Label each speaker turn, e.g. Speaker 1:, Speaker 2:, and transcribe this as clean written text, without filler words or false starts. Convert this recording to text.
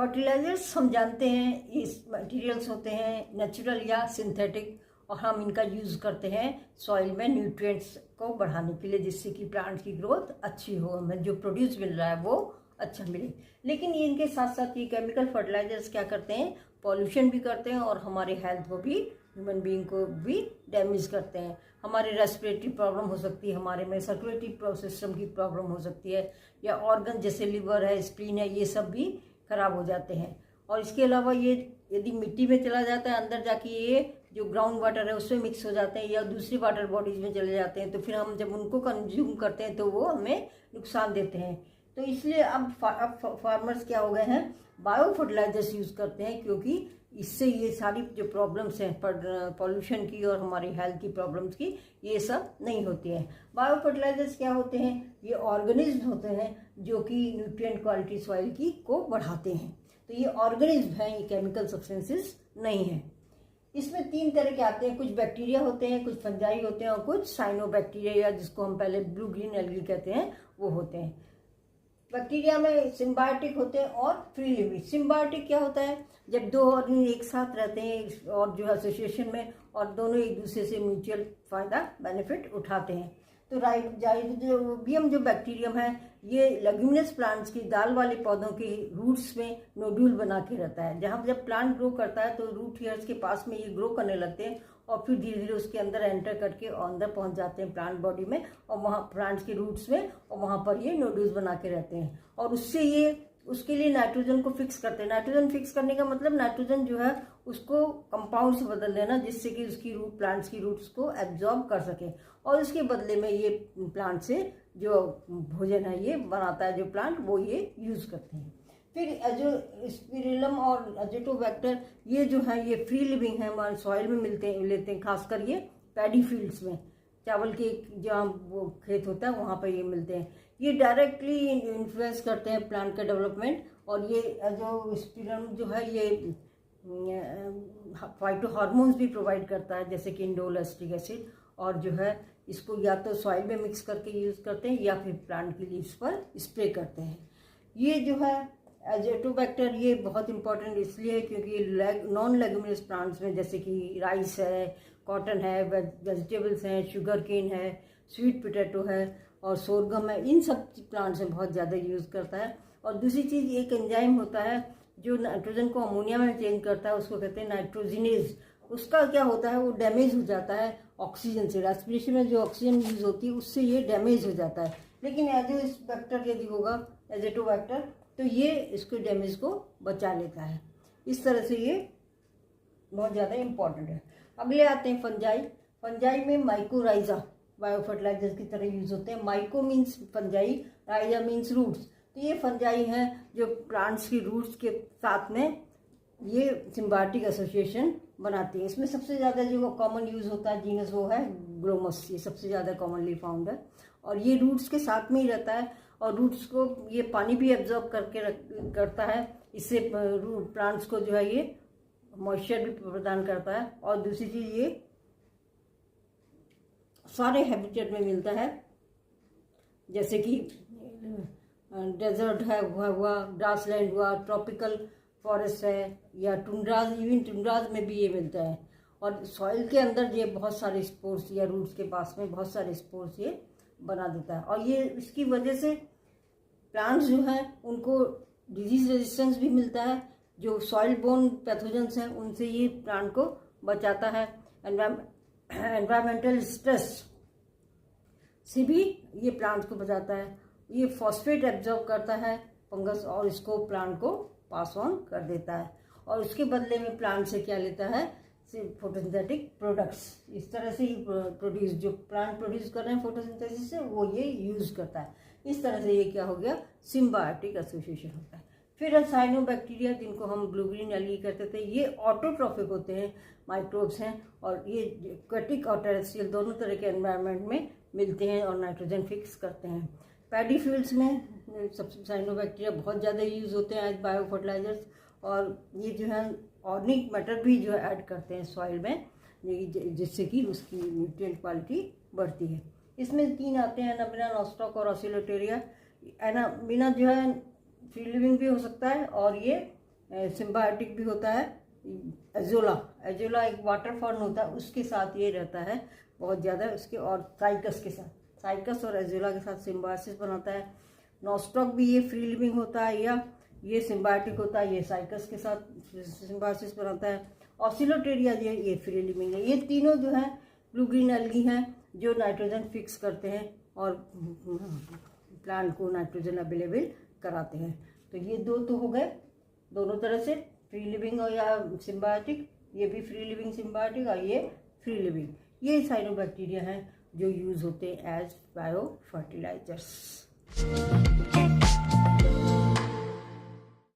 Speaker 1: Fertilisers हम जानते हैं इस मटेरियल्स होते हैं नेचुरल या सिंथेटिक, और हम इनका यूज़ करते हैं सॉइल में न्यूट्रिएंट्स को बढ़ाने के लिए, जिससे कि प्लांट्स की ग्रोथ अच्छी हो, हमें जो प्रोड्यूस मिल रहा है वो अच्छा मिले। लेकिन इनके साथ साथ ये केमिकल फर्टिलाइजर्स क्या करते हैं, पॉल्यूशन भी करते हैं और हमारे हेल्थ को भी, ह्यूमन बीइंग को भी डैमेज करते हैं। हमारे रेस्पिरेटरी प्रॉब्लम हो सकती है, हमारे में सर्कुलेटरी सिस्टम की प्रॉब्लम हो सकती है, या ऑर्गन जैसे लिवर है, स्प्लीन है, ये सब भी खराब हो जाते हैं। और इसके अलावा ये यदि मिट्टी में चला जाता है, अंदर जाके ये जो ग्राउंड वाटर है उसमें मिक्स हो जाते हैं या दूसरी वाटर बॉडीज में चले जाते हैं, तो फिर हम जब उनको कंज्यूम करते हैं तो वो हमें नुकसान देते हैं। तो इसलिए अब फार्मर्स क्या हो गए हैं, बायो फर्टिलाइजर्स यूज़ करते हैं, क्योंकि इससे ये सारी जो प्रॉब्लम्स हैं पॉल्यूशन की और हमारी हेल्थ की प्रॉब्लम्स की, ये सब नहीं होती हैं। बायो फर्टिलाइजर्स क्या होते हैं, ये ऑर्गेनिज्म होते हैं जो कि न्यूट्रिएंट क्वालिटी सॉइल की को बढ़ाते हैं। तो ये ऑर्गेनिज्म हैं, ये केमिकल सब्सटेंसेस नहीं हैं। इसमें 3 तरह के आते हैं, कुछ बैक्टीरिया होते हैं, कुछ फंजाई होते हैं और कुछ साइनोबैक्टीरिया, या जिसको हम पहले ब्लू ग्रीन एल्गी कहते हैं, वो होते हैं। बैक्टीरिया में सिम्बायोटिक होते हैं और फ्री लिविंग। सिम्बायोटिक क्या होता है, जब 2 ऑर्गेनिज्म एक साथ रहते हैं और जो एसोसिएशन में, और दोनों एक दूसरे से म्यूचुअल फायदा बेनिफिट उठाते हैं। तो राइजोबियम जो बैक्टीरियम है, ये लेग्यूमिनस प्लांट्स की, दाल वाले पौधों की रूट्स में नोड्यूल बना के रहता है। जहाँ जब प्लांट ग्रो करता है तो रूट हेयर्स के पास में ये ग्रो करने लगते हैं और फिर धीरे धीरे उसके अंदर एंटर करके अंदर पहुंच जाते हैं प्लांट बॉडी में, और वहाँ प्लांट्स के रूट्स में, और वहाँ पर ये नोड्यूल्स बना के रहते हैं। और उससे ये उसके लिए नाइट्रोजन को फिक्स करते हैं। नाइट्रोजन फिक्स करने का मतलब नाइट्रोजन जो है उसको कंपाउंड से बदल देना, जिससे कि उसकी रूट, प्लांट्स की रूट्स को एब्जॉर्ब कर सके, और उसके बदले में ये प्लांट से जो भोजन है ये बनाता है जो प्लांट, वो ये यूज़ करते हैं। फिर एजोस्पिरिलम और एजोटोबैक्टर, ये जो है ये फ्री लिविंग है, हमारे सॉइल में लेते हैं, खासकर ये पैडी फील्ड्स में, चावल के जहाँ वो खेत होता है वहाँ पर ये मिलते हैं। ये डायरेक्टली इन्फ्लुएंस करते हैं प्लांट का डेवलपमेंट। और ये एजोस्पिरिलम जो है ये फाइटो हार्मोन्स भी प्रोवाइड करता है, जैसे कि इंडोल एसिटिक एसिड, और जो है इसको या तो सॉइल में मिक्स करके यूज़ करते हैं या फिर प्लांट की लीव्स पर स्प्रे करते हैं। ये जो है एजोटोबैक्टर, ये बहुत इंपॉर्टेंट इसलिए है क्योंकि नॉन लेग्यूमिनस प्लांट्स में, जैसे कि राइस है, कॉटन है, वेजिटेबल्स हैं, शुगर केन है, स्वीट पोटैटो है और सोरगम है, इन सब प्लांट्स में बहुत ज़्यादा यूज़ करता है। और दूसरी चीज़, एक एंजाइम होता है जो नाइट्रोजन को अमोनिया में चेंज करता है, उसको कहते हैं नाइट्रोजिनेज। उसका क्या होता है, वो डैमेज हो जाता है ऑक्सीजन से, रेस्पिरेशन में जो ऑक्सीजन यूज होती है उससे ये डैमेज हो जाता है। लेकिन एजोस्पेक्टर यदि होगा, एजोटोबैक्टर, तो ये इसके डैमेज को बचा लेता है। इस तरह से ये बहुत ज़्यादा इम्पॉर्टेंट है। अगले आते हैं फंजाई। फंजाई में माइकोराइजा बायो फर्टिलाइजर्स की तरह यूज होते हैं। Myco means fungi, rhiza means roots. तो ये फंजाई हैं जो प्लांट्स की रूट्स के साथ में ये सिम्बायोटिक एसोसिएशन बनाती है। इसमें सबसे ज़्यादा जो कॉमन यूज़ होता है जीनस, वो है ग्लोमस, ये सबसे ज़्यादा कॉमनली फाउंड है। और ये रूट्स के साथ में ही रहता है और रूट्स को ये पानी भी एब्जॉर्ब करता है। इससे प्लांट्स को जो है ये मॉइस्चर भी प्रदान करता है। और दूसरी चीज़, ये सारे हैबिटेट में मिलता है, जैसे कि डेजर्ट है हुआ, ग्रासलैंड हुआ, ट्रॉपिकल फॉरेस्ट है, या टुंड्राज, इवन टुंड्राज में भी ये मिलता है। और सॉइल के अंदर ये बहुत सारे स्पोर्स, या रूट्स के पास में बहुत सारे स्पोर्स ये बना देता है। और ये इसकी वजह से प्लांट्स जो हैं उनको डिजीज रेजिस्टेंस भी मिलता है। जो सॉइल बोर्न पैथोजेंस हैं उनसे ये प्लांट को बचाता है। एनवायरमेंटल स्ट्रेस से भी ये प्लांट को बचाता है। ये फॉस्फेट एब्जॉर्ब करता है फंगस, और इसको प्लांट को पास ऑन कर देता है। और उसके बदले में प्लांट से क्या लेता है, फोटोसिंथेटिक प्रोडक्ट्स। इस तरह से ही प्रोड्यूस, जो प्लांट प्रोड्यूस कर रहे हैं फोटोसिंथेसिस से, वो ये यूज करता है। इस तरह से ये क्या हो गया, सिम्बायोटिक एसोसिएशन होता है। फिर साइनोबैक्टीरिया, जिनको हम ब्लू ग्रीन एल्गी कहते थे, ये ऑटोट्रॉफिक होते हैं, माइक्रोब्स हैं, और ये एक्वेटिक और टेरेस्ट्रियल दोनों तरह के एनवायरनमेंट में मिलते हैं और नाइट्रोजन फिक्स करते हैं। पैडी फील्ड्स में सबसे साइनोबैक्टीरिया बहुत ज़्यादा यूज़ होते हैं एज बायो फर्टिलाइजर्स। और ये जो है ऑर्गेनिक मैटर भी जो है ऐड करते हैं सॉइल में, जिससे कि उसकी न्यूट्रिएंट क्वालिटी बढ़ती है। इसमें 3 आते हैं, एनाबिना, नॉस्टॉक और ऑसिलोटेरिया। एनाबिना जो है फ्री लिविंग भी हो सकता है और ये सिम्बायोटिक भी होता है। एजोला एक वाटर फॉर्न होता है, उसके साथ ये रहता है बहुत ज़्यादा उसके, और साइकस के साथ, साइकस और एजोला के साथ सिम्बायोसिस बनाता है। नॉस्टॉक भी ये फ्री लिविंग होता है, या ये सिम्बायोटिक होता है, ये साइकस के साथ सिम्बायोसिस बनाता है। ऑसिलोटेरिया ये फ्री लिविंग है। ये तीनों जो है ब्लू ग्रीन एल्गी हैं जो नाइट्रोजन फिक्स करते हैं और प्लांट को नाइट्रोजन अवेलेबल कराते हैं। तो ये दो तो हो गए दोनों तरह से, फ्री लिविंग और या सिम्बायोटिक। ये भी फ्री लिविंग सिम्बायोटिक और ये फ्री लिविंग। ये साइनोबैक्टीरिया हैं जो यूज़ होते हैं एज बायो फर्टिलाइजर्स।